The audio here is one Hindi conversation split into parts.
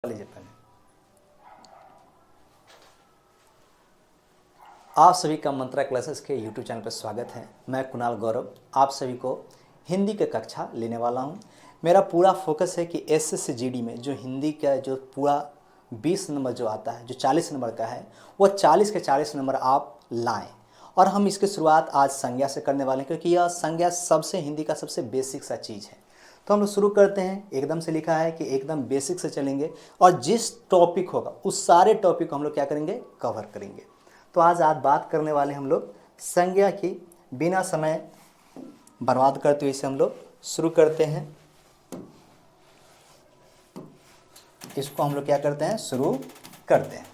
लीजिए पहले। आप सभी का मंत्रा क्लासेस के यूट्यूब चैनल पर स्वागत है। मैं कुणाल गौरव आप सभी को हिंदी की कक्षा लेने वाला हूं। मेरा पूरा फोकस है कि एसएससी जीडी में जो हिंदी का जो पूरा 20 नंबर जो आता है, जो 40 नंबर का है, वो 40 के 40 नंबर आप लाएं। और हम इसकी शुरुआत आज संज्ञा से करने वाले हैं, क्योंकि यह संज्ञा सबसे हिंदी का सबसे बेसिक सा चीज़ है। तो हम लोग शुरू करते हैं। एकदम से लिखा है कि एकदम बेसिक से चलेंगे और जिस टॉपिक होगा उस सारे टॉपिक को हम लोग क्या करेंगे, कवर करेंगे। तो आज बात करने वाले हम लोग संज्ञा की। बिना समय बर्बाद करते हुए इसे हम लोग शुरू करते हैं। इसको हम लोग क्या करते हैं, शुरू करते हैं।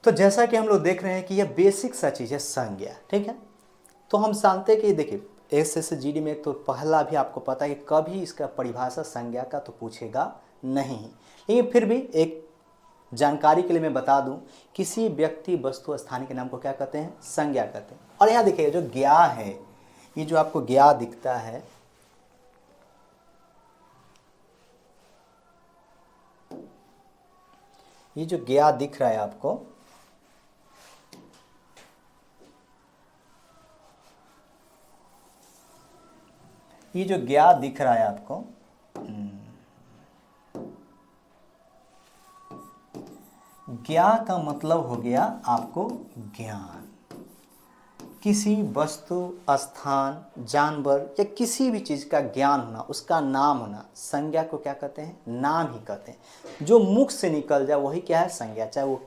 तो जैसा कि हम लोग देख रहे हैं कि यह बेसिक सा चीज़ है संज्ञा, ठीक है। तो हम जानते हैं कि देखिए एसएससी जीडी में तो पहला भी आपको पता है कि कभी इसका परिभाषा संज्ञा का तो पूछेगा नहीं, लेकिन फिर भी एक जानकारी के लिए मैं बता दूं, किसी व्यक्ति वस्तु स्थान के नाम को क्या कहते हैं, संज्ञा कहते हैं। और यहाँ देखिए जो ज्ञा है, ये जो आपको ज्ञा दिखता है, ये जो ज्ञा दिख रहा है आपको, ये जो ज्ञा दिख रहा है आपको, ज्ञा का मतलब हो गया आपको ज्ञान। किसी वस्तु स्थान जानवर या किसी भी चीज़ का ज्ञान होना, उसका नाम होना, संज्ञा को क्या कहते हैं, नाम ही कहते हैं। जो मुख से निकल जाए वही क्या है, संज्ञा। चाहे वो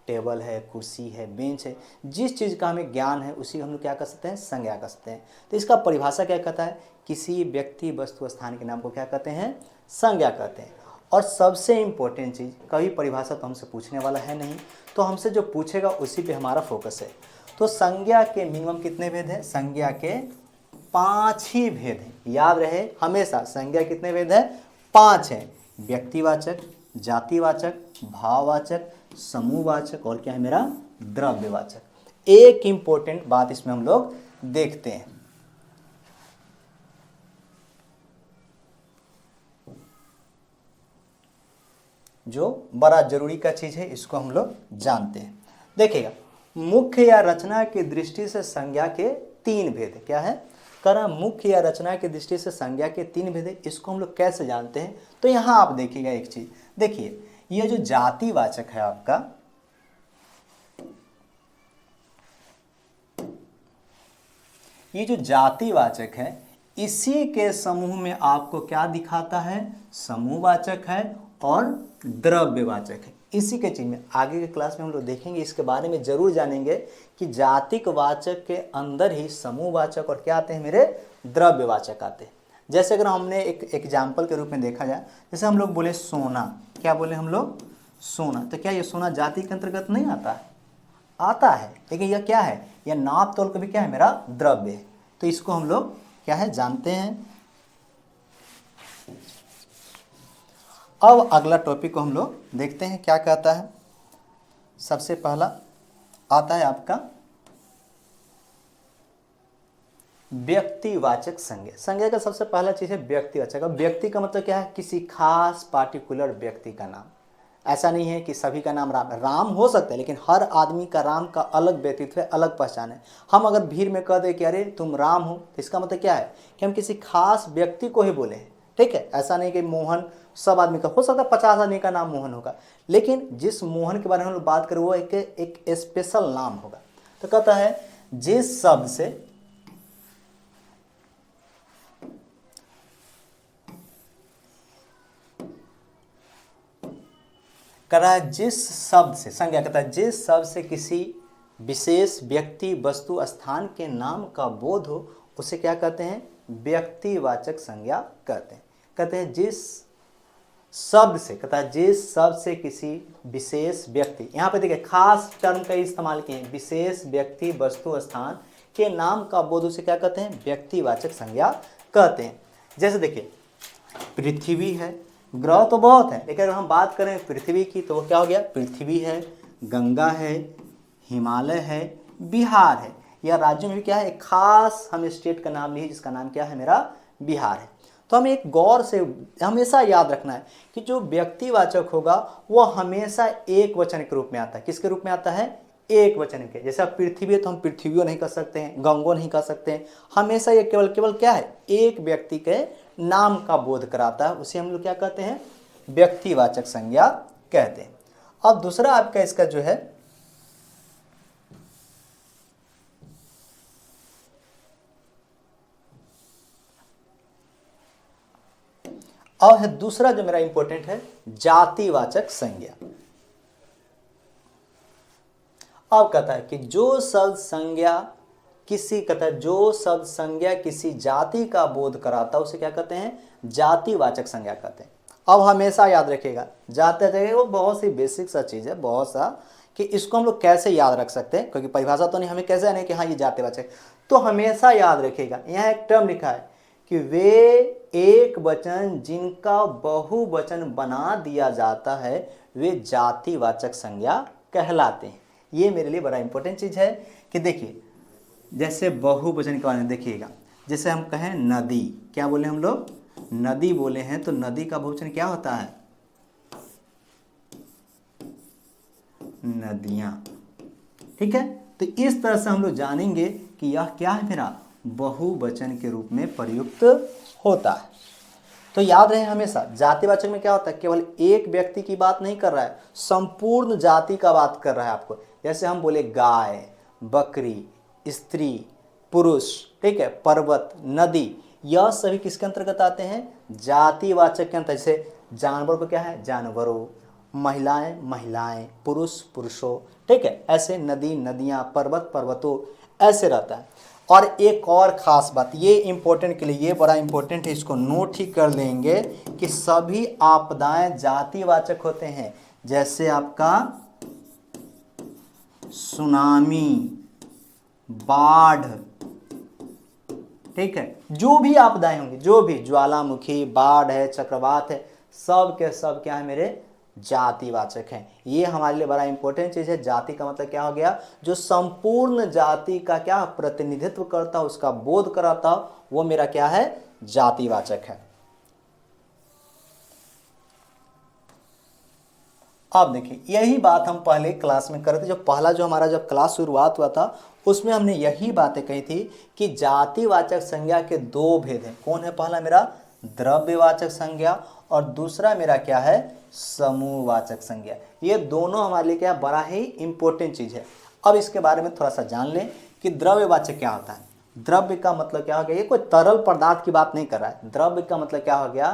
टेबल है, कुर्सी है, बेंच है, जिस चीज़ का हमें ज्ञान है उसी हम लोग क्या कर सकते हैं, संज्ञा कर सकते हैं। तो इसका परिभाषा क्या कहता है, किसी व्यक्ति वस्तु स्थान के नाम को क्या कहते हैं, संज्ञा कहते हैं। और सबसे इम्पोर्टेंट चीज़, कभी परिभाषा तो हमसे पूछने वाला है नहीं, तो हमसे जो पूछेगा उसी पे हमारा फोकस है। तो संज्ञा के मिनिमम कितने भेद हैं, संज्ञा के 5 ही भेद हैं। याद रहे हमेशा, संज्ञा कितने भेद हैं, 5 हैं। व्यक्तिवाचक, जातिवाचक, भाववाचक, समूहवाचक और क्या है मेरा, द्रव्यवाचक। एक इंपॉर्टेंट बात इसमें हम लोग देखते हैं, जो बड़ा जरूरी का चीज है, इसको हम लोग जानते हैं। देखिएगा, मुख्य या रचना की दृष्टि से संज्ञा के 3 भेद है। क्या है, करा मुख्य या रचना की दृष्टि से संज्ञा के 3 भेद है। इसको हम लोग कैसे जानते हैं, तो यहां आप देखिएगा एक चीज, देखिए ये जो जातिवाचक है आपका, ये जो जातिवाचक है, इसी के समूह में आपको क्या दिखाता है, समूहवाचक है और द्रव्यवाचक है। इसी के चीज में आगे के क्लास में हम लोग देखेंगे, इसके बारे में जरूर जानेंगे कि जातिक वाचक के अंदर ही समूहवाचक और क्या आते हैं मेरे, द्रव्यवाचक आते हैं। जैसे अगर हमने एक एग्जाम्पल के रूप में देखा जाए, जैसे हम लोग बोले सोना, क्या बोले हम लोग, सोना। तो क्या ये सोना जाति के अंतर्गत नहीं आता है, आता है, लेकिन यह क्या है, यह नाप तोल का भी क्या है मेरा, द्रव्य है। तो इसको हम लोग क्या है, जानते हैं। अब अगला टॉपिक को हम लोग देखते हैं क्या कहता है। सबसे पहला आता है आपका व्यक्तिवाचक संज्ञा। संज्ञा का सबसे पहला चीज है व्यक्तिवाचक। अब व्यक्ति का मतलब क्या है, किसी खास पार्टिकुलर व्यक्ति का नाम। ऐसा नहीं है कि सभी का नाम राम, राम हो सकता है, लेकिन हर आदमी का राम का अलग व्यक्तित्व है, अलग पहचान है। हम अगर भीड़ में कह दे कि अरे तुम राम हो, तो इसका मतलब क्या है कि हम किसी खास व्यक्ति को ही बोले हैं, ठीक है। ऐसा नहीं कि मोहन सब आदमी का, हो सकता है 50 आदमी का नाम मोहन होगा, लेकिन जिस मोहन के बारे में हम लोग बात करें वो एक स्पेशल नाम होगा। तो कहता है जिस शब्द से, करा जिस शब्द से, संज्ञा कहता है जिस शब्द से किसी विशेष व्यक्ति वस्तु स्थान के नाम का बोध हो, उसे क्या कहते हैं, व्यक्तिवाचक संज्ञा कहते हैं। कहते हैं जिस शब्द से, कहता है जिस शब्द से किसी विशेष व्यक्ति, यहाँ पे देखिए खास टर्म का इस्तेमाल किए, विशेष व्यक्ति वस्तु स्थान के नाम का बोध, उसे क्या कहते हैं, व्यक्तिवाचक संज्ञा कहते हैं। जैसे देखिए पृथ्वी है। ग्रह तो बहुत है, लेकिन अगर हम बात करें पृथ्वी की तो वो क्या हो गया, पृथ्वी है, गंगा है, हिमालय है, बिहार है। यह राज्यों में भी क्या है, एक खास हम स्टेट का नाम लिए जिसका नाम क्या है, मेरा बिहार है। तो हमें एक गौर से हमेशा याद रखना है कि जो व्यक्तिवाचक होगा वह हमेशा एक वचन के रूप में आता है। किसके रूप में आता है, एक वचन के। जैसे अब पृथ्वी है तो हम पृथ्वियों नहीं कर सकते हैं, गंगों नहीं कर सकते हैं। हमेशा ये केवल केवल क्या है, एक व्यक्ति के नाम का बोध कराता है, उसे हम लोग क्या कहते हैं, व्यक्तिवाचक संज्ञा कहते हैं। अब दूसरा आपका इसका जो है और है दूसरा जो मेरा इंपॉर्टेंट है, जातिवाचक संज्ञा। अब कहता है कि जो शब्द संज्ञा किसी, कहता है जो शब्द संज्ञा किसी जाति का बोध कराता है उसे क्या कहते हैं, जातिवाचक संज्ञा कहते हैं। अब हमेशा याद रखिएगा, जाति वो बहुत सी बेसिक सा चीज़ है, बहुत सा, कि इसको हम लोग कैसे याद रख सकते हैं, क्योंकि परिभाषा तो नहीं, हमें कैसे आने कि हाँ ये जातिवाचक। तो हमेशा याद रखिएगा, यहाँ एक टर्म लिखा है कि वे एक वचन जिनका बहुवचन बना दिया जाता है वे जातिवाचक संज्ञा कहलाते हैं। ये मेरे लिए बड़ा इंपॉर्टेंट चीज़ है कि देखिए, जैसे बहुवचन के बारे में देखिएगा, जैसे हम कहें नदी, क्या बोले हम लोग, नदी बोले हैं, तो नदी का बहुवचन क्या होता है, नदियां। ठीक है, तो इस तरह से हम लोग जानेंगे कि यह क्या है, मेरा बहुवचन के रूप में प्रयुक्त होता है। तो याद रहे हमेशा, जातिवाचक में क्या होता है, केवल एक व्यक्ति की बात नहीं कर रहा है, संपूर्ण जाति का बात कर रहा है आपको। जैसे हम बोले गाय, बकरी, स्त्री, पुरुष, ठीक है, पर्वत, नदी, यह सभी किसके अंतर्गत आते हैं, जातिवाचक के अंतर्गत। जैसे जानवर को क्या है, जानवरों, महिलाएं महिलाएं, पुरुष पुरुषों, ठीक है, ऐसे नदी नदियां, पर्वत पर्वतों, ऐसे रहता है। और एक और ख़ास बात, ये इंपॉर्टेंट के लिए, ये बड़ा इंपॉर्टेंट है, इसको नोट ही कर लेंगे कि सभी आपदाएं जातिवाचक होते हैं। जैसे आपका सुनामी, बाढ़, ठीक है, जो भी आपदाएं होंगी, जो भी ज्वालामुखी, बाढ़ है, चक्रवात है, सब के सब क्या है, मेरे जातिवाचक हैं। ये हमारे लिए बड़ा इंपॉर्टेंट चीज़ है। जाति का मतलब क्या हो गया, जो संपूर्ण जाति का क्या प्रतिनिधित्व करता, उसका बोध कराता, वो मेरा क्या है, जातिवाचक है। अब देखिए, यही बात हम पहले क्लास में कर रहे थे, जो पहला जो हमारा जब क्लास शुरुआत हुआ था उसमें हमने यही बातें कही थी कि जातिवाचक संज्ञा के दो भेद हैं। कौन है, पहला मेरा द्रव्यवाचक संज्ञा और दूसरा मेरा क्या है, समूहवाचक संज्ञा। ये दोनों हमारे लिए क्या बड़ा ही इंपॉर्टेंट चीज़ है। अब इसके बारे में थोड़ा सा जान लें कि द्रव्यवाचक क्या होता है। द्रव्य का मतलब क्या हो गया, ये कोई तरल पदार्थ की बात नहीं कर रहा है। द्रव्य का मतलब क्या हो गया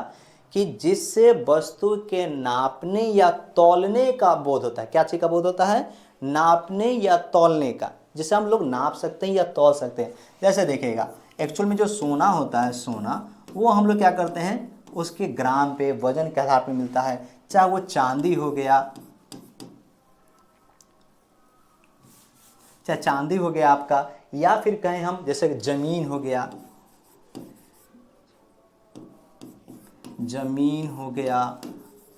कि जिससे वस्तु के नापने या तौलने का बोध होता है। क्या चीज़ का बोध होता है, नापने या तौलने का, जिसे हम लोग नाप सकते हैं या तौल सकते हैं। जैसे देखिएगा, एक्चुअल में जो सोना होता है, सोना, वो हम लोग क्या करते हैं, उसके ग्राम पे, वजन के आधार पे मिलता है। चाहे वो चांदी हो गया, चाहे चांदी हो गया आपका, या फिर कहें हम जैसे जमीन हो गया, जमीन हो गया,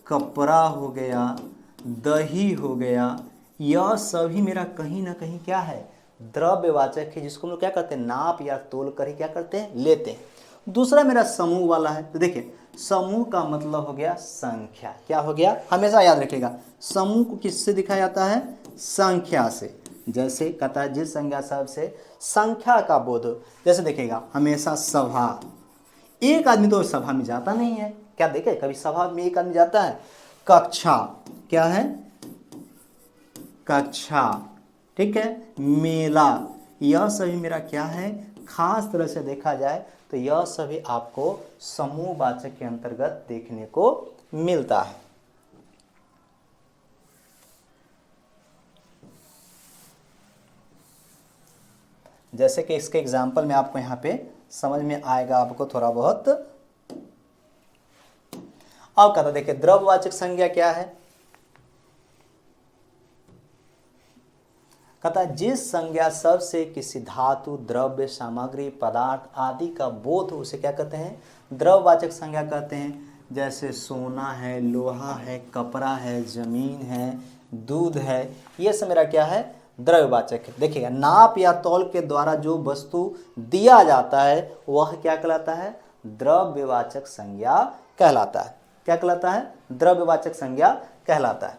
कपड़ा हो गया, दही हो गया, यह सभी मेरा कहीं ना कहीं क्या है, द्रव्यवाचक है, जिसको हम लोग क्या करते हैं, नाप या तोल कर ही क्या करते हैं, लेते हैं। दूसरा मेरा समूह वाला है। तो देखिए, समूह का मतलब हो गया संख्या। क्या हो गया, हमेशा याद रखिएगा, समूह को किससे दिखाया जाता है, संख्या से। जैसे कहता है जिस संज्ञा शब्द से संख्या का बोध हो। जैसे देखिएगा, हमेशा सभा, एक आदमी तो सभा में जाता नहीं है, क्या देखे कभी सभा में एक आदमी जाता है। कक्षा, क्या है, कक्षा, ठीक है, मेला, यह सभी मेरा क्या है, खास तरह से देखा जाए तो यह सभी आपको समूहवाचक के अंतर्गत देखने को मिलता है। जैसे कि इसके एग्जाम्पल में आपको यहाँ पे समझ में आएगा आपको थोड़ा बहुत। अब कहता देखिए, द्रव्यवाचक संज्ञा क्या है, कहता जिस संज्ञा शब्द से किसी धातु, द्रव्य, सामग्री, पदार्थ आदि का बोध हो उसे क्या कहते हैं, द्रव्यवाचक संज्ञा कहते हैं। जैसे सोना है, लोहा है, कपड़ा है, जमीन है, दूध है, ये सब मेरा क्या है, द्रव्यवाचक है। देखिएगा, नाप या तौल के द्वारा जो वस्तु दिया जाता है वह क्या कहलाता है, द्रव्यवाचक संज्ञा कहलाता है। क्या कहलाता है, द्रव्यवाचक संज्ञा कहलाता है।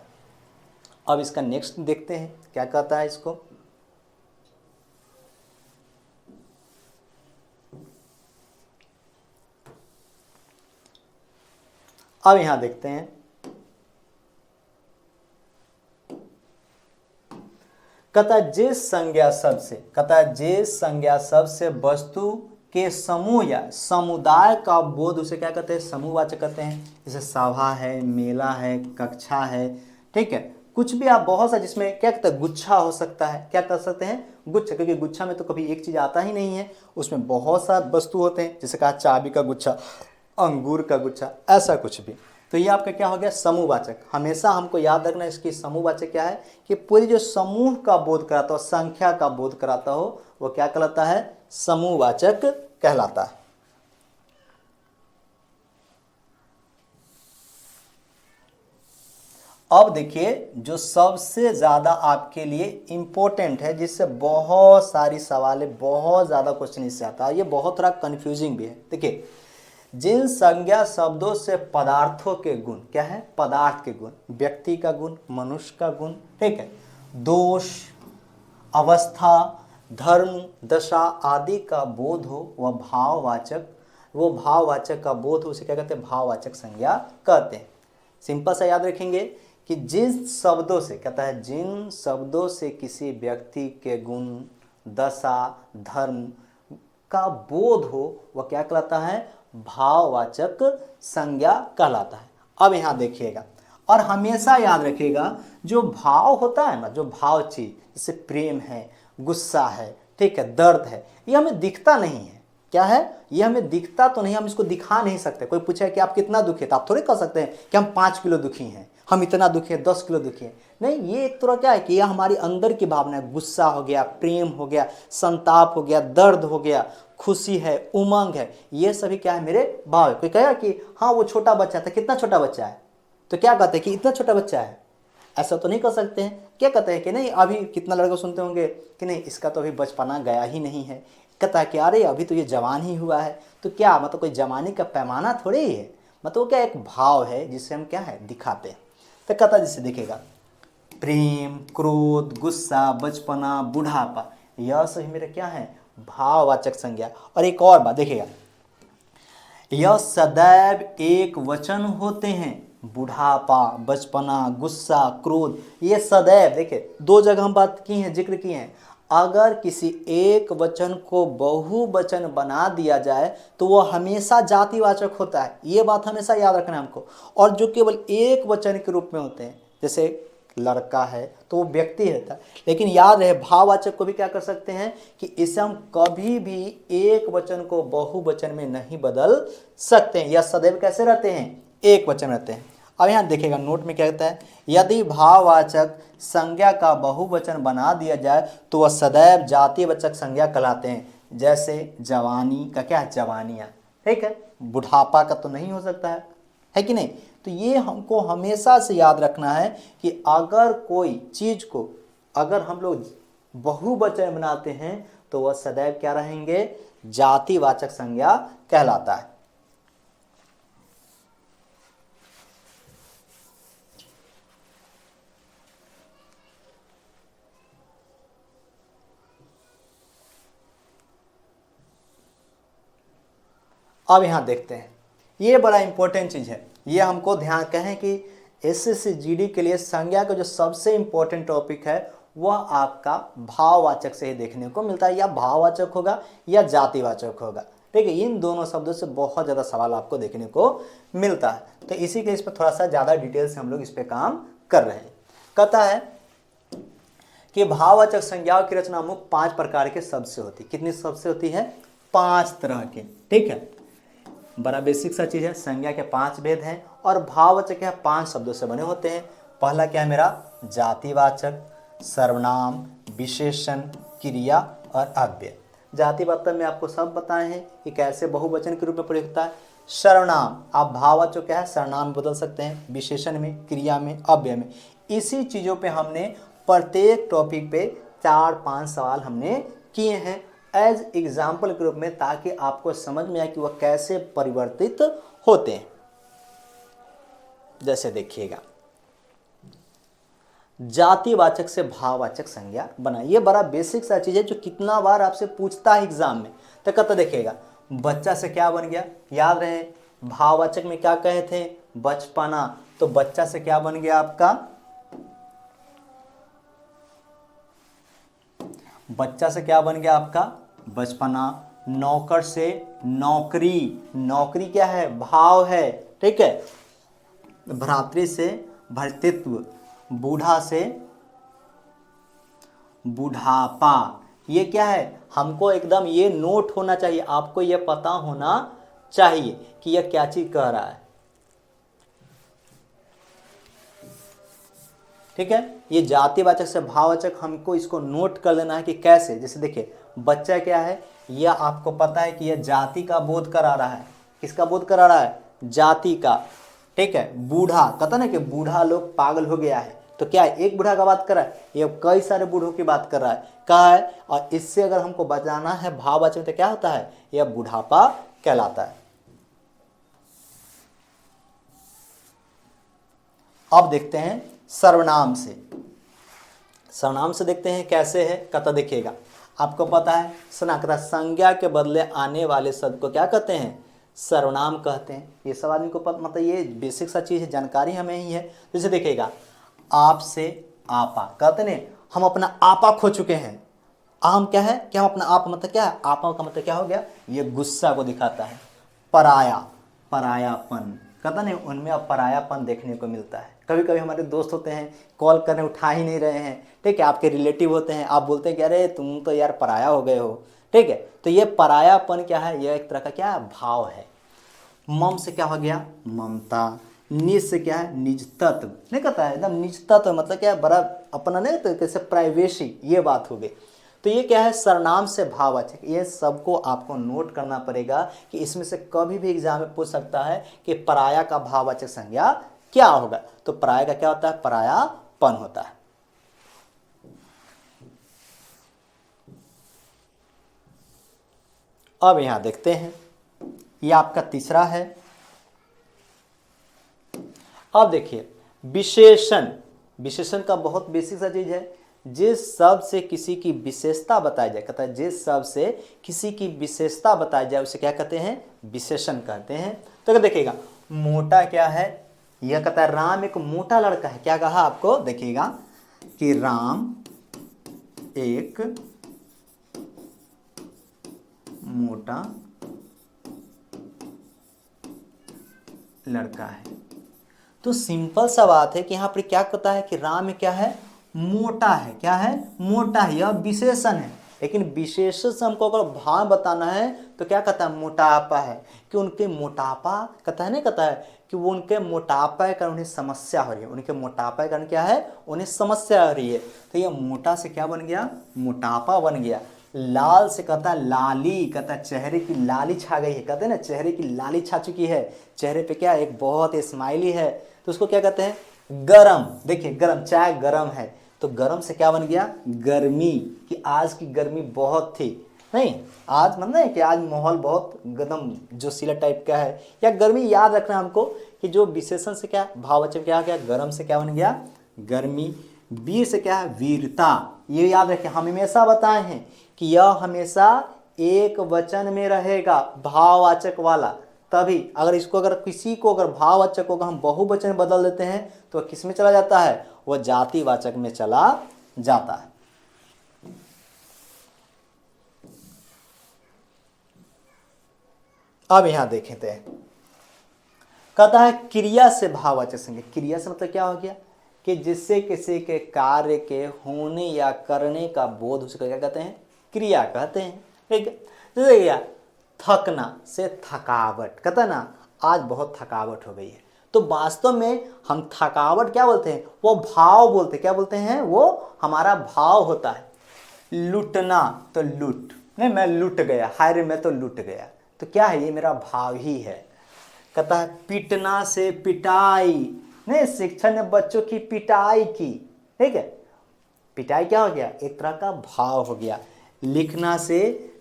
अब इसका नेक्स्ट देखते हैं क्या कहता है इसको। अब यहां देखते हैं, कहता जिस संज्ञा शब्द से, कहता जिस संज्ञा शब्द से वस्तु के समूह या समुदाय का बोध, उसे क्या कहते हैं, समूहवाचक कहते हैं। जैसे सभा है, मेला है, कक्षा है, ठीक है, कुछ भी आप बहुत सा, जिसमें क्या कहते हैं, गुच्छा हो सकता है, क्या कर सकते हैं, गुच्छा, क्योंकि गुच्छा में तो कभी एक चीज आता ही नहीं है, उसमें बहुत सा वस्तु होते हैं, जैसे कहा चाबी का गुच्छा, अंगूर का गुच्छा, ऐसा कुछ भी। तो ये आपका क्या हो गया, समूहवाचक। हमेशा हमको याद रखना इसकी समूहवाचक क्या है, कि पूरी जो समूह का बोध कराता हो, संख्या का बोध कराता हो, वो क्या कहलाता है, समूहवाचक कहलाता है। अब देखिए, जो सबसे ज्यादा आपके लिए इंपॉर्टेंट है, जिससे बहुत सारी सवालें, बहुत ज्यादा क्वेश्चन इससे आता है, ये बहुत थोड़ा कंफ्यूजिंग भी है। देखिए, जिन संज्ञा शब्दों से पदार्थों के गुण, क्या है, पदार्थ के गुण, व्यक्ति का गुण, मनुष्य का गुण, ठीक है, दोष, अवस्था, धर्म, दशा आदि का बोध हो, वह भाववाचक, वो भाववाचक का बोध हो, उसे क्या कहते हैं, भाववाचक संज्ञा कहते हैं। सिंपल सा याद रखेंगे कि जिन शब्दों से, कहता है जिन शब्दों से किसी व्यक्ति के गुण, दशा, धर्म का बोध हो, वह क्या कहलाता है, भाववाचक संज्ञा कहलाता है। अब यहां देखिएगा, और हमेशा याद रखिएगा, जो भाव होता है ना, जो भाव चीज, जैसे प्रेम है, गुस्सा है, ठीक है, दर्द है, ये हमें दिखता नहीं है। क्या है, ये हमें दिखता तो नहीं, हम इसको दिखा नहीं सकते। कोई पूछे कि आप कितना दुखी है, तो आप थोड़े कह सकते हैं कि हम 5 किलो दुखी हैं, हम इतना दुखी है, 10 किलो दुखी है। नहीं, ये एक तरह क्या है कि यह हमारी अंदर की भावना है। गुस्सा हो गया, प्रेम हो गया, संताप हो गया, दर्द हो गया, खुशी है, उमंग है, ये सभी क्या है, मेरे भाव है। कोई कहेगा कि हाँ वो छोटा बच्चा था, कितना छोटा बच्चा है, तो क्या कहते हैं कि इतना छोटा बच्चा है, ऐसा तो नहीं कर सकते हैं। क्या कहते हैं कि नहीं, अभी कितना लड़का सुनते होंगे कि नहीं इसका तो अभी बचपना गया ही नहीं है, कहता है कि अरे अभी तो ये जवान ही हुआ है। तो क्या मतलब, कोई जवानी का पैमाना थोड़ी ही है, मतलब वो क्या एक भाव है जिससे हम क्या है, दिखाते हैं। तो कहता जिससे दिखेगा, प्रेम, क्रोध, गुस्सा, बचपना, बुढ़ापा, यह सभी मेरे क्या है, भाववाचक संज्ञा। और एक और बात देखिएगा, यह सदैव एक वचन होते हैं। बुढ़ापा, बचपना, गुस्सा, क्रोध, ये सदैव, देखिए 2 जगह हम बात की हैं, जिक्र किए हैं। अगर किसी एक वचन को बहुवचन बना दिया जाए तो वह हमेशा जातिवाचक होता है। ये बात हमेशा याद रखना है हमको। और जो केवल एक वचन के रूप में होते हैं, जैसे लड़का है तो वो व्यक्ति रहता है, लेकिन याद रहे भाववाचक को भी क्या कर सकते हैं कि इसे हम कभी भी एक वचन को बहुवचन में नहीं बदल सकते हैं। यह सदैव कैसे रहते हैं, एक वचन रहते हैं। अब यहाँ देखिएगा, नोट में क्या कहता है, यदि भाववाचक संज्ञा का बहुवचन बना दिया जाए तो वह सदैव जातिवाचक संज्ञा कहलाते हैं। जैसे जवानी का क्या है, जवानियाँ, ठीक है, बुढ़ापा का तो नहीं हो सकता है कि नहीं। तो ये हमको हमेशा से याद रखना है कि अगर कोई चीज को अगर हम लोग बहुवचन बनाते हैं तो वह सदैव क्या रहेंगे, जातिवाचक संज्ञा कहलाता है। अब यहां देखते हैं, ये बड़ा इंपॉर्टेंट चीज है, ये हमको ध्यान कहें कि एसएससी जीडी के लिए संज्ञा का जो सबसे इंपॉर्टेंट टॉपिक है वह आपका भाववाचक से ही देखने को मिलता है, या भाववाचक होगा या जातिवाचक होगा, ठीक है। इन दोनों शब्दों से बहुत ज़्यादा सवाल आपको देखने को मिलता है, तो इसी के इस पर थोड़ा सा ज़्यादा डिटेल से हम लोग इस पर काम कर रहे हैं। कहता है कि भाववाचक संज्ञाओं की रचना मुख्य 5 प्रकार के शब्द से होती है। कितनी शब्द से होती है, 5 तरह के, ठीक है। बड़ा बेसिक सा चीज़ है, संज्ञा के 5 भेद हैं और भाववाचक क्या 5 शब्दों से बने होते हैं। पहला क्या है मेरा, जातिवाचक, सर्वनाम, विशेषण, क्रिया और अव्यय। जातिवाचक में आपको सब बताए हैं कि कैसे बहुवचन के रूप में प्रयोग होता है। सर्वनाम, आप भाववाचक क्या है सर्वनाम बदल सकते हैं, विशेषण में, क्रिया में, अव्यय में। इसी चीज़ों पे हमने प्रत्येक टॉपिक पे 4-5 सवाल हमने किए हैं एज एग्जाम्पल के रूप में, ताकि आपको समझ में आए कि वह कैसे परिवर्तित होते हैं। जैसे देखिएगा, जातिवाचक से भाववाचक संज्ञा बना, ये बड़ा बेसिक सा चीज है जो कितना बार आपसे पूछता है एग्जाम में। तो कहता देखिएगा, बच्चा से क्या बन गया, याद रहे भाववाचक में क्या कहे थे, बचपना, तो बच्चा से क्या बन गया आपका, बच्चा से क्या बन गया आपका बचपना। नौकर से नौकरी, नौकरी क्या है भाव है, ठीक है। भ्रातृ से भ्रातृत्व, बूढ़ा से बुढ़ापा, ये क्या है, हमको एकदम ये नोट होना चाहिए, आपको ये पता होना चाहिए कि यह क्या चीज कह रहा है, ठीक है। ये जातिवाचक से भाववाचक हमको इसको नोट कर लेना है कि कैसे। जैसे देखिए, बच्चा क्या है, यह आपको पता है कि यह जाति का बोध करा रहा है, किसका बोध करा रहा है, जाति का, ठीक है। बूढ़ा, कहता ना कि बूढ़ा लोग पागल हो गया है, तो क्या है एक बूढ़ा का बात कर रहा है, ये कई सारे बूढ़ों की बात कर रहा है, कहा है। और इससे अगर हमको बचाना है भाववाचक तो क्या होता है, यह बुढ़ापा कहलाता है। अब देखते हैं सर्वनाम से, सर्वनाम से देखते हैं कैसे है। कहता देखिएगा, आपको पता है स्नाकता संज्ञा के बदले आने वाले शब्द को क्या कहते हैं, सर्वनाम कहते हैं। ये सब आदमी को पता, मतलब ये बेसिक सा चीज है, जानकारी हमें ही है। जैसे देखिएगा, आप से आपा, कहते नहीं हम अपना आपा खो चुके हैं। आम क्या है, क्या हम अपना आप मतलब क्या है, आपा का मतलब क्या हो गया, ये गुस्सा को दिखाता है। पराया, परायापन, कहता नहीं उनमें अब परायापन देखने को मिलता है। कभी कभी हमारे दोस्त होते हैं, कॉल करने उठा ही नहीं रहे हैं, ठीक है, आपके रिलेटिव होते हैं, आप बोलते हैं कि अरे तुम तो यार पराया हो गए हो, ठीक है। तो ये परायापन क्या है, यह एक तरह का क्या भाव है। मम से क्या हो गया, ममता। निज से क्या है, निज तत्व, नहीं कहता है एकदम निज तत्व, मतलब क्या है बड़ा अपना, नहीं तो कैसे प्राइवेसी, ये बात हो गई। तो ये क्या है, सर्वनाम से भाववाचक, ये सबको आपको नोट करना पड़ेगा कि इसमें से कभी भी एग्जाम में पूछ सकता है कि पराया का भाववाचक संज्ञा क्या होगा। तो पराया का क्या होता है, परायापन होता है। अब यहां देखते हैं, ये आपका तीसरा है। अब देखिए विशेषण, विशेषण का बहुत बेसिक सा चीज है। जिस शब्द से किसी की विशेषता बताई जाए, कहता है जिस शब्द से किसी की विशेषता बताई जाए उसे क्या कहते हैं, विशेषण कहते हैं। तो देखिएगा, मोटा क्या है, यह कहता है राम एक मोटा लड़का है। क्या कहा आपको, देखिएगा कि राम एक मोटा लड़का है। तो सिंपल सा बात है कि यहाँ पर क्या कहता है कि राम क्या है, मोटा है। क्या है, मोटा है, यह विशेषण है। लेकिन विशेषण से हमको अगर भाव बताना है तो क्या कहता है, मोटापा है, कि उनके मोटापा, कहता है नहीं, कहता है कि वो उनके मोटापा के कारण उन्हें समस्या हो रही है, उनके मोटापा के कारण क्या है, उन्हें समस्या हो रही है। तो ये मोटा से क्या बन गया, मोटापा बन गया। लाल से कहता है लाली, कहता है चेहरे की लाली छा गई है, कहते हैं ना चेहरे की लाली छा चुकी है, चेहरे पे क्या एक बहुत स्माइली है, तो उसको क्या कहते हैं, गरम। देखिए गरम, चाय गरम है, तो गरम से क्या बन गया, गर्मी, कि आज की गर्मी बहुत थी, नहीं आज मतलब है कि आज माहौल बहुत एकदम जोशीला टाइप का है, या गर्मी। याद रखना हमको कि जो विशेषण से क्या भाववाचक क्या हो गया, गरम से क्या बन गया, गर्मी। वीर से क्या है, वीरता। ये याद रखें, हम हमेशा बताए हैं कि यह हमेशा एक वचन में रहेगा, भाववाचक वाला। तभी अगर इसको, अगर किसी को अगर भाववाचक को हम बहुवचन बदल देते हैं तो किस में चला जाता है, वह जातिवाचक में चला जाता है। अब यहां देखें तो कहता है क्रिया से भाववाचक संज्ञा। क्रिया से मतलब क्या हो गया, कि जिससे किसी के कार्य के होने या करने का बोध, उसको क्या कहते हैं, क्रिया कहते हैं, ठीक है। जैसे क्या, थकना से थकावट, कहता है ना आज बहुत थकावट हो गई है, तो वास्तव में हम थकावट क्या बोलते हैं, वो भाव बोलते हैं। क्या बोलते हैं, वो हमारा भाव होता है। लुटना तो लूट, नहीं मैं लुट गया, हाय रे मैं तो लुट गया, तो क्या है, ये मेरा भाव ही है। कहता है पीटना से पिटाई, नहीं शिक्षक ने बच्चों की पिटाई की, ठीक है। पिटाई क्या हो गया, एक तरह का भाव हो गया। लिखना से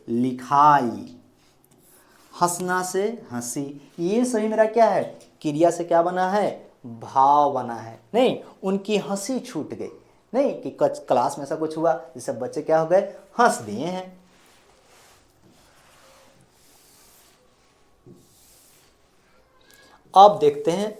लिखाई, हंसना से हंसी, ये सभी मेरा क्या है, क्रिया से क्या बना है, भाव बना है। नहीं उनकी हंसी छूट गई, नहीं कि क्लास में ऐसा कुछ हुआ जिससे बच्चे क्या हो गए, हंस दिए हैं। अब देखते हैं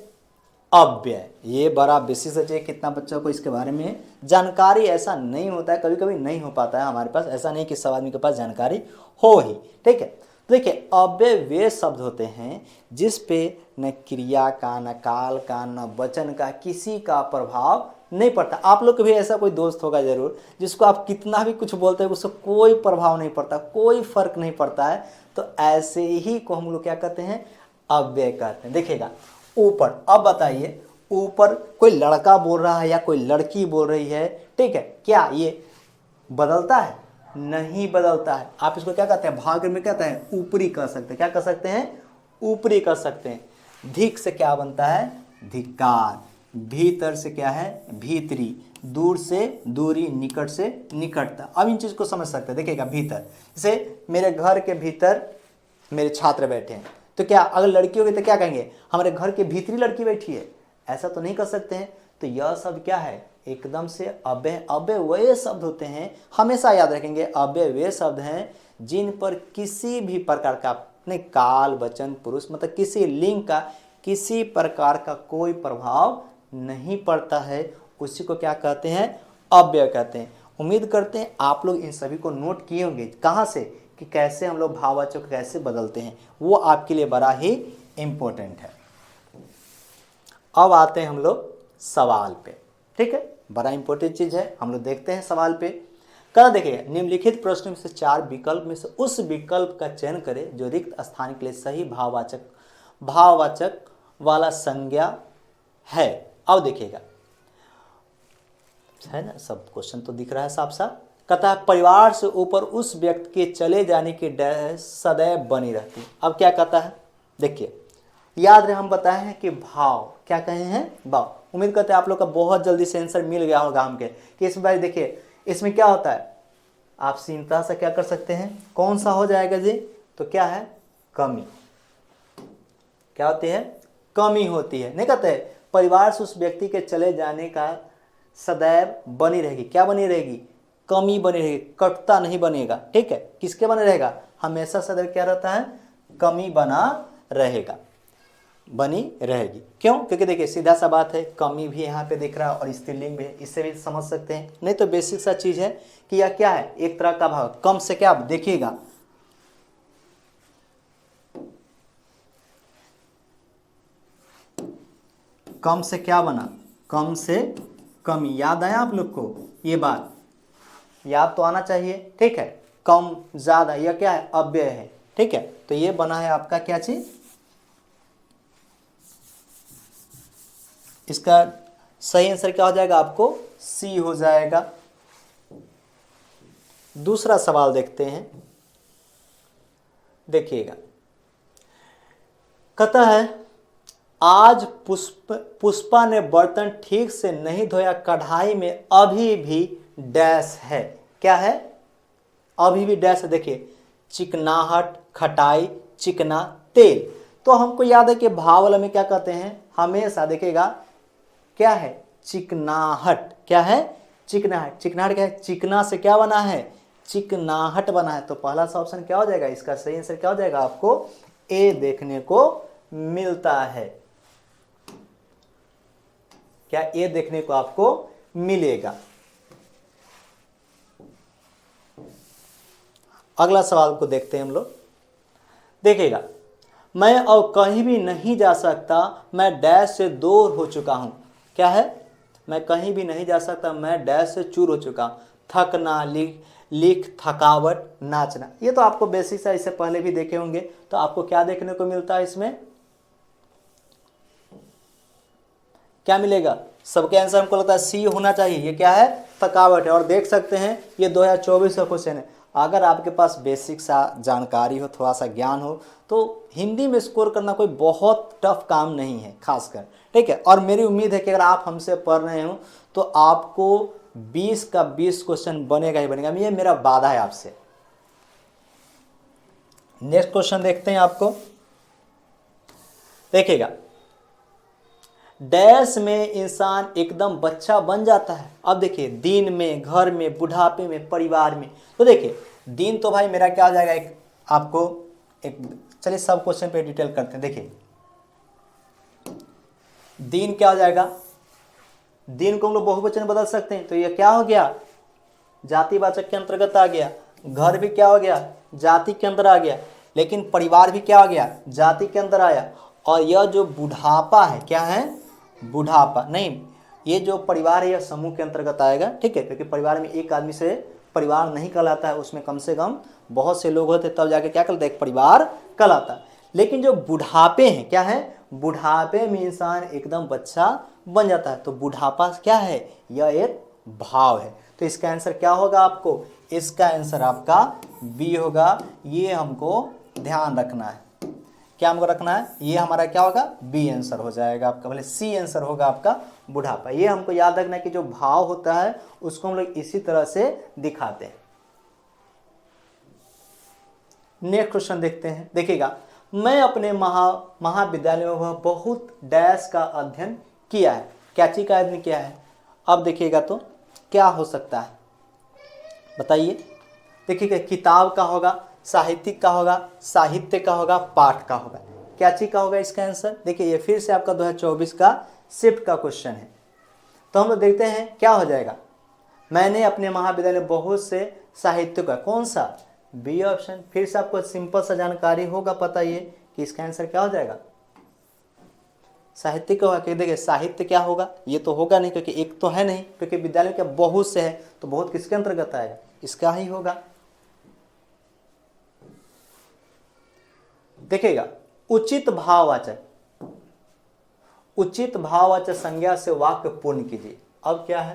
अव्यय, ये बड़ा बेसिक है, कितना बच्चों को इसके बारे में जानकारी ऐसा नहीं होता है, कभी कभी नहीं हो पाता है हमारे पास, ऐसा नहीं कि सब आदमी के पास जानकारी हो ही, ठीक है। तो देखिए अव्यय वे शब्द होते हैं जिस पे न क्रिया का, न काल का, न वचन का किसी का प्रभाव नहीं पड़ता। आप लोग के भी ऐसा कोई दोस्त होगा जरूर जिसको आप कितना भी कुछ बोलते हैं उससे कोई प्रभाव नहीं पड़ता, कोई फर्क नहीं पड़ता है, तो ऐसे ही को हम लोग क्या कहते हैं, अव्यय कहते हैं। देखिएगा ऊपर, अब बताइए ऊपर कोई लड़का बोल रहा है या कोई लड़की बोल रही है, ठीक है, क्या ये बदलता है, नहीं बदलता है। आप इसको क्या कहते हैं, भाग में कहते हैं ऊपरी कर सकते हैं, क्या कर सकते हैं, ऊपरी कर सकते हैं। धिक से क्या बनता है, धिक्कार, भीतर से क्या है, भीतरी, दूर से दूरी, निकट से निकटता। अब इन चीज को समझ सकते हैं। देखिएगा भीतर, जैसे मेरे घर के भीतर मेरे छात्र बैठे हैं, तो क्या अगर लड़की होगी तो क्या कहेंगे, हमारे घर के भीतरी लड़की बैठी है, ऐसा तो नहीं कर सकते हैं। तो यह शब्द क्या है, एकदम से अव्यय। अव्यय वे शब्द होते हैं, हमेशा याद रखेंगे, अव्यय वे शब्द हैं जिन पर किसी भी प्रकार का अपने काल वचन पुरुष मतलब किसी लिंग का किसी प्रकार का कोई प्रभाव नहीं पड़ता है, उसी को क्या कहते हैं, अव्यय कहते हैं। उम्मीद करते हैं आप लोग इन सभी को नोट किए होंगे, कहाँ से, कि कैसे हम लोग भाववाचक को कैसे बदलते हैं, वो आपके लिए बड़ा ही इंपॉर्टेंट है। अब आते हैं हम लोग सवाल पे, ठीक है, बड़ा इंपॉर्टेंट चीज है, हम लोग देखते हैं सवाल पे। क्या देखिए, निम्नलिखित प्रश्न में से 4 विकल्प में से उस विकल्प का चयन करें जो रिक्त स्थान के लिए सही भाववाचक वाला संज्ञा है। अब देखिएगा, है ना, सब क्वेश्चन तो दिख रहा है साफ साफ। कहता है परिवार से ऊपर उस व्यक्ति के चले जाने की डर सदैव बनी रहती। अब क्या कहता है, देखिए याद रहे हम बताए हैं कि भाव, क्या कहे हैं, भाव। उम्मीद करते हैं आप लोग का बहुत जल्दी से आंसर मिल गया होगा हमके, कि इसमें भाई देखिए इसमें क्या होता है, आप सीनता से क्या कर सकते हैं, कौन सा हो जाएगा जी, तो क्या है, कमी। क्या होती है, कमी होती है। नहीं कहते परिवार से उस व्यक्ति के चले जाने का सदैव बनी रहेगी, क्या बनी रहेगी, कमी बनी रहेगी, कटता नहीं बनेगा, ठीक है। किसके बने रहेगा, हमेशा सदैव क्या रहता है, कमी बना रहेगा, बनी रहेगी। क्यों, क्योंकि देखिए सीधा सा बात है, कमी भी यहाँ पे दिख रहा है और स्त्रीलिंग भी है, इससे भी समझ सकते हैं। नहीं तो बेसिक सा चीज है कि यह क्या है, एक तरह का भाव। कम से क्या, देखिएगा कम से क्या बना, कम से कमी। याद आया आप लोग को, ये बात याद तो आना चाहिए, ठीक है। कम ज्यादा, यह क्या है, अव्यय है, ठीक है। तो ये बना है आपका क्या चीज, इसका सही आंसर क्या हो जाएगा, आपको सी हो जाएगा। दूसरा सवाल देखते हैं, देखिएगा कहता है आज पुष्पा ने बर्तन ठीक से नहीं धोया, कढ़ाई में अभी भी डैश है। क्या है, अभी भी डैश है। देखिए चिकनाहट, खटाई, चिकना, तेल। तो हमको याद है कि भाव वाला में क्या कहते हैं, हमेशा देखिएगा क्या है, चिकनाहट। क्या है, चिकनाहट। चिकनाहट क्या है, चिकना से क्या बना है, चिकनाहट बना है। तो पहला सा ऑप्शन क्या हो जाएगा, इसका सही आंसर क्या हो जाएगा, आपको ए देखने को मिलता है। क्या ए देखने को आपको मिलेगा। अगला सवाल को देखते हैं हम लोग। देखिएगा मैं अब कहीं भी नहीं जा सकता, मैं डैश से दूर हो चुका हूं। क्या है, मैं कहीं भी नहीं जा सकता, मैं डैश से चूर हो चुका हूं। थकना, लिख, थकावट, नाचना। ये तो आपको बेसिक सा इससे पहले भी देखे होंगे। तो आपको क्या देखने को मिलता है इसमें, क्या मिलेगा, सबके आंसर हमको लगता है सी होना चाहिए। ये क्या है, थकावट है। और देख सकते हैं ये 2024 का क्वेश्चन है। अगर आपके पास बेसिक सा जानकारी हो, थोड़ा सा ज्ञान हो, तो हिंदी में स्कोर करना कोई बहुत टफ काम नहीं है खासकर, ठीक है। और मेरी उम्मीद है कि अगर आप हमसे पढ़ रहे हो तो आपको 20 का 20 क्वेश्चन बनेगा ही बनेगा, ये मेरा वादा है आपसे। नेक्स्ट क्वेश्चन देखते हैं आपको, देखिएगा। डैश में इंसान एकदम बच्चा बन जाता है। अब देखिए, दिन में, घर में, बुढ़ापे में, परिवार में। तो देखिए, दिन तो भाई मेरा क्या हो जाएगा, एक आपको एक, चलिए सब क्वेश्चन पे डिटेल करते हैं। देखिए, दिन क्या हो जाएगा, दिन को हम लोग बहुवचन में बदल सकते हैं, तो ये क्या हो गया, जातिवाचक के अंतर्गत आ गया। घर भी क्या हो गया, जाति के अंदर आ गया। लेकिन परिवार भी क्या हो गया, जाति के अंदर आया। और यह जो बुढ़ापा है, क्या है, बुढ़ापा नहीं, ये जो परिवार है यह समूह के अंतर्गत आएगा, ठीक है। क्योंकि परिवार में एक आदमी से परिवार नहीं कहलाता है, उसमें कम से कम बहुत से लोग होते तब जाके क्या कहलाता है, एक परिवार कहलाता है। लेकिन जो बुढ़ापे हैं, क्या है, बुढ़ापे में इंसान एकदम बच्चा बन जाता है। तो बुढ़ापा क्या है, यह एक भाव है। तो इसका आंसर क्या होगा आपको, इसका आंसर आपका बी होगा। ये हमको ध्यान रखना है, क्या हमको रखना है, ये हमारा क्या होगा, बी आंसर हो जाएगा आपका, भले सी आंसर होगा आपका बुढ़ापा। ये हमको याद रखना है कि जो भाव होता है उसको हम लोग इसी तरह से दिखाते हैं। नेक्स्ट क्वेश्चन देखते हैं, देखिएगा। मैं अपने महाविद्यालय में वह बहुत डैश का अध्ययन किया है। क्या चीज का अध्ययन किया है, अब देखिएगा तो क्या हो सकता है, बताइए। देखिएगा, किताब का होगा, साहित्यिक का होगा, साहित्य का होगा, पाठ का होगा। क्या चीज का होगा इसका आंसर, देखिए ये फिर से आपका 2024 का शिफ्ट का क्वेश्चन है। तो हम लोग देखते हैं क्या हो जाएगा। मैंने अपने महाविद्यालय में बहुत से साहित्य का, कौन सा, बी ऑप्शन। फिर से आपको सिंपल सा जानकारी होगा, पता ये कि इसका आंसर क्या हो जाएगा, साहित्य का होगा। कि देखिए, साहित्य क्या होगा, ये तो होगा नहीं, क्योंकि एक तो है नहीं, क्योंकि विद्यालय के बहुत से है, तो बहुत किसके अंतर्गत आएगा, इसका ही होगा। देखिएगा, उचित भाववाचक, उचित भाववाचक संज्ञा से वाक्य पूर्ण कीजिए। अब क्या है,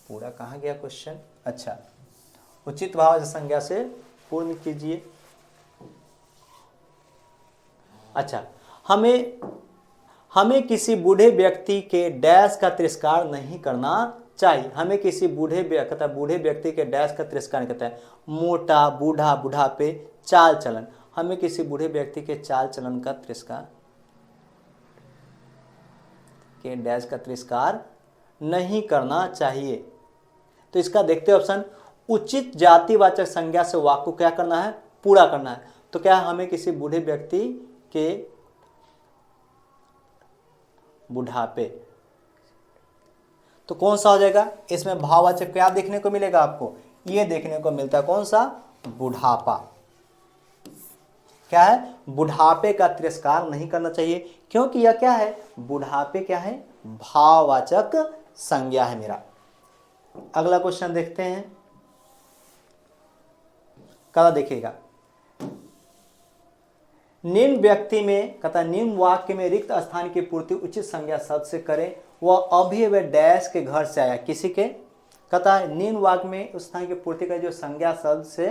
पूरा कहाँ गया क्वेश्चन, अच्छा, उचित भाववाचक संज्ञा से पूर्ण कीजिए। अच्छा, हमें किसी बूढ़े व्यक्ति के डैश का तिरस्कार नहीं करना चाहिए। हमें किसी बूढ़े व्यक्ति के डैश का तिरस्कार नहीं करता है, मोटा, बूढ़ा, बुढ़ापे, चाल चलन। हमें किसी बूढ़े व्यक्ति के चाल चलन का तिरस्कार, के डैश का तिरस्कार नहीं करना चाहिए। तो इसका देखते हैं ऑप्शन, उचित जातिवाचक संज्ञा से वाक्य को क्या करना है, पूरा करना है। तो क्या हमें किसी बूढ़े व्यक्ति के बुढ़ापे, तो कौन सा हो जाएगा, इसमें भाववाचक क्या देखने को मिलेगा आपको, ये देखने को मिलता है, कौन सा, बुढ़ापा। क्या है, बुढ़ापे का तिरस्कार नहीं करना चाहिए, क्योंकि यह क्या है, बुढ़ापे क्या है, भाववाचक संज्ञा है मेरा। अगला क्वेश्चन देखते हैं, क्या देखिएगा। निम्न व्यक्ति में, कहता निम्न वाक्य में रिक्त स्थान की पूर्ति उचित संज्ञा शब्द से करें। वह अभी वे डैश के घर से आया, किसी के, कहता है निम्न वाक्य में उस स्थान की पूर्ति का जो संज्ञा शब्द से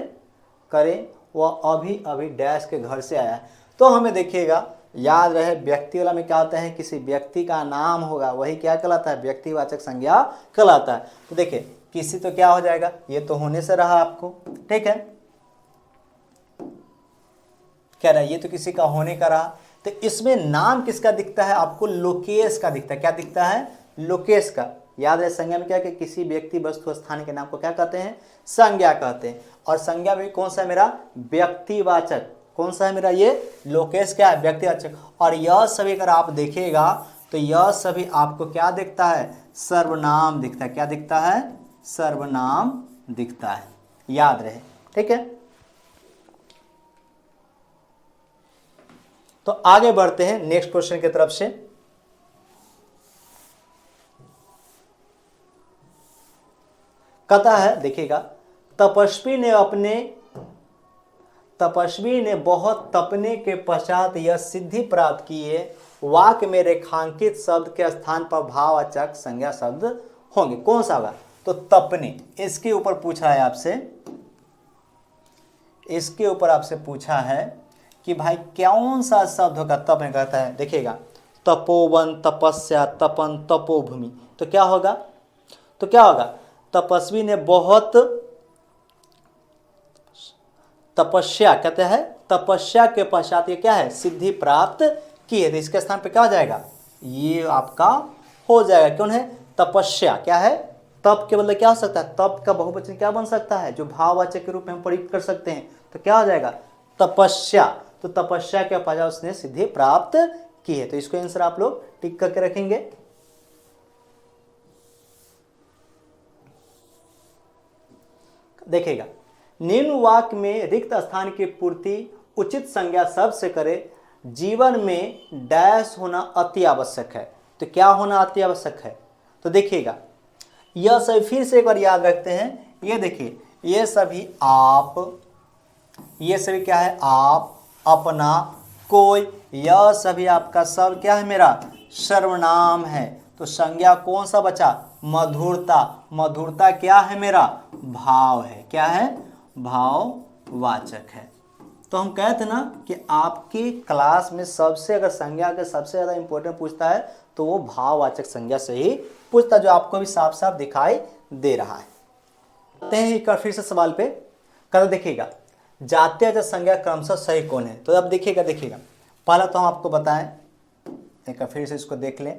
करें, वह अभी डैश के घर से आया। तो हमें देखिएगा, याद रहे व्यक्ति वाला में क्या होता है, किसी व्यक्ति का नाम होगा, वही क्या कहलाता है, व्यक्तिवाचक संज्ञा कहलाता है। तो देखिए, किसी तो क्या हो जाएगा, ये तो होने से रहा आपको, ठीक है, कह रहा है ये तो किसी का होने का रहा। तो इसमें नाम किसका दिखता है आपको, लोकेश का दिखता है। क्या दिखता है, लोकेश का। याद है संज्ञा में क्या कि किसी व्यक्ति, वस्तु, स्थान के नाम को क्या कहते हैं, संज्ञा कहते हैं। और संज्ञा में कौन सा है मेरा, व्यक्तिवाचक, कौन सा है मेरा, ये लोकेश क्या है, व्यक्तिवाचक। और यह सभी अगर आप देखिएगा तो यह सभी आपको क्या दिखता है, सर्वनाम दिखता है। क्या दिखता है, सर्वनाम दिखता है, याद रहे, ठीक है। तो आगे बढ़ते हैं नेक्स्ट क्वेश्चन की तरफ से। कहता है, देखिएगा, तपस्वी ने बहुत तपने के पश्चात यह सिद्धि प्राप्त की है। वाक्य में रेखांकित शब्द के स्थान पर भाववाचक संज्ञा शब्द होंगे, कौन सा होगा, तो तपने, इसके ऊपर पूछ रहा है आपसे, इसके ऊपर आपसे पूछा है कि भाई कौन सा शब्द होगा, तप में कहता है, देखिएगा तपोवन, तपस्या, तपन, तपोभूमि, तो क्या होगा, तो क्या होगा, तपस्वी ने बहुत तपस्या, कहते हैं तपस्या के पश्चात ये क्या है, सिद्धि प्राप्त की है, तो इसके स्थान पे क्या हो जाएगा, ये आपका हो जाएगा, कौन है, तपस्या, क्या है, तप के बदले क्या हो सकता है, तप का बहुवचन क्या बन सकता है, जो भाववाचक के रूप में हम प्रयुक्त कर सकते हैं, तो क्या हो जाएगा, तपस्या, तो तपस्या के पश्चात उसने सिद्धि प्राप्त की है, तो इसको आंसर आप लोग टिक करके रखेंगे। देखिएगा, निम्न वाक्य में रिक्त स्थान की पूर्ति उचित संज्ञा शब्द से करे, जीवन में डैश होना अति आवश्यक है, तो क्या होना अति आवश्यक है, तो देखिएगा यह सभी फिर से एक बार याद रखते हैं, ये देखिए ये सभी आप, ये सभी क्या है, आप, अपना, कोई, यह सभी आपका सब क्या है, मेरा सर्वनाम है, तो संज्ञा कौन सा बचा, मधुरता, मधुरता क्या है, मेरा भाव है, क्या है, भाववाचक है। तो हम कहते ना कि आपकी क्लास में सबसे अगर संज्ञा के सबसे ज़्यादा इंपॉर्टेंट पूछता है तो वो भाववाचक संज्ञा से ही पूछता, जो आपको भी साफ साफ दिखाई दे रहा है। आते हैं एक बार फिर से सवाल पे, कल देखिएगा जातीय संज्ञा क्रमशः सही कौन है, तो अब देखिएगा, देखिएगा पहला तो हम आपको बताएं, एक बार फिर से इसको देख लें,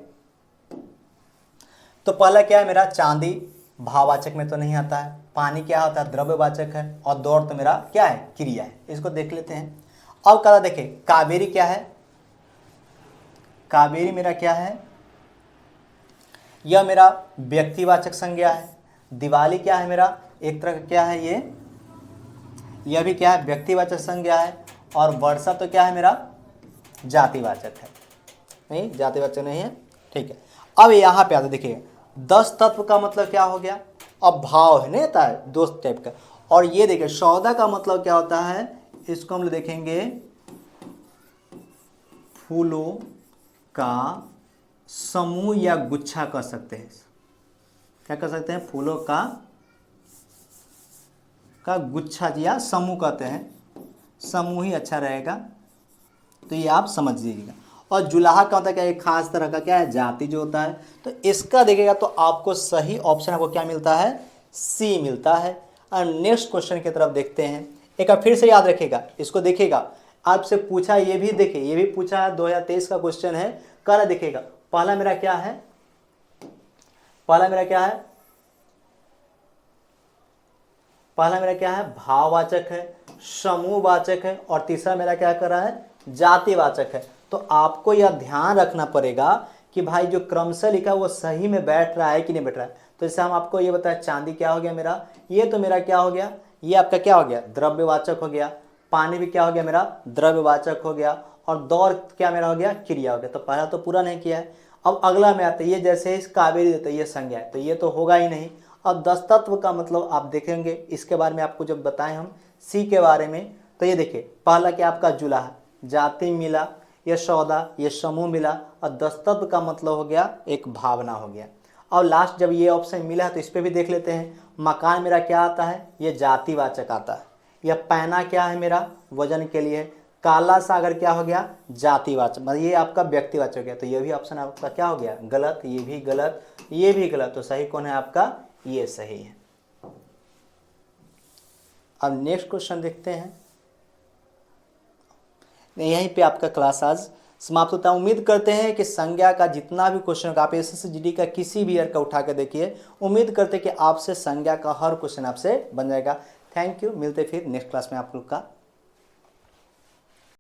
तो पहला क्या है मेरा, चांदी भाववाचक में तो नहीं आता है, पानी क्या होता है, द्रव्यवाचक है, और दौड़ तो मेरा क्या है, क्रिया है, इसको देख लेते हैं। अब कहा देखिए कावेरी क्या है, कावेरी मेरा क्या है, यह मेरा व्यक्तिवाचक संज्ञा है, दिवाली क्या है मेरा एक तरह का क्या है, यह भी क्या है व्यक्तिवाचक संज्ञा है, और वर्षा तो क्या है मेरा जातिवाचक है, नहीं जातिवाचक नहीं है, ठीक है। अब यहाँ पे आते देखिए 10 तत्व का मतलब क्या हो गया, अब भाव है, नहीं आता है दोस्त टाइप का, और ये देखिए सौदा का मतलब क्या होता है, इसको हम देखेंगे फूलों का समूह या गुच्छा कर सकते हैं, क्या कर सकते हैं, फूलों का गुच्छा या समूह कहते हैं, समूह ही अच्छा रहेगा, तो ये आप समझ लीजिएगा। और जुलाहा का होता है क्या, एक खास तरह का क्या है, जाति जो होता है, तो इसका देखिएगा तो आपको सही ऑप्शन आपको क्या मिलता है, सी मिलता है। और नेक्स्ट क्वेश्चन की तरफ देखते हैं, एक बार फिर से याद रखिएगा, इसको देखिएगा आपसे पूछा, ये भी देखिए ये भी पूछा है, 2023 का क्वेश्चन है, कल देखिएगा पहला मेरा क्या है, पहला मेरा क्या है, पहला मेरा क्या है, भाववाचक है, समूहवाचक है, और तीसरा मेरा क्या कर रहा है, जातिवाचक है। तो आपको यह ध्यान रखना पड़ेगा कि भाई जो क्रमशः लिखा है वो सही में बैठ रहा है कि नहीं बैठ रहा है। तो जैसे हम आपको ये बताया, चांदी क्या हो गया मेरा, ये तो मेरा क्या हो गया, ये आपका क्या हो गया, द्रव्यवाचक हो गया, पानी भी क्या हो गया मेरा, द्रव्यवाचक हो गया, और दौर क्या मेरा हो गया, क्रिया हो गया। तो पहला तो पूरा नहीं किया है। अब अगला में आता है, ये जैसे इस कावेरी देता है, ये संज्ञा है, तो ये तो होगा ही नहीं। अब 10 तत्व का मतलब आप देखेंगे, इसके बारे में आपको जब बताएं हम सी के बारे में, तो ये देखिए पहला क्या आपका जुलाहा, जाति मिला, ये सौदा, ये समूह मिला, और 10 तत्व का मतलब हो गया एक भावना हो गया। और लास्ट जब ये ऑप्शन मिला है तो इस पर भी देख लेते हैं, मकान मेरा क्या आता है, ये जातिवाचक आता है, यह पैना क्या है मेरा वजन के लिए, काला सागर क्या हो गया, जातिवाचक, मतलब ये आपका व्यक्तिवाचक हो गया। तो ये भी ऑप्शन आपका क्या हो गया, गलत, ये भी गलत, ये भी गलत, तो सही कौन है आपका, ये सही है। अब नेक्स्ट क्वेश्चन देखते हैं, यहीं पे आपका क्लास आज समाप्त होता है। उम्मीद करते हैं कि संज्ञा का जितना भी क्वेश्चन आप एसएससी का किसी भी ईयर का उठा के देखिए, उम्मीद करते हैं कि आपसे संज्ञा का हर क्वेश्चन आपसे बन जाएगा। थैंक यू, मिलते फिर नेक्स्ट क्लास में आप लोग का।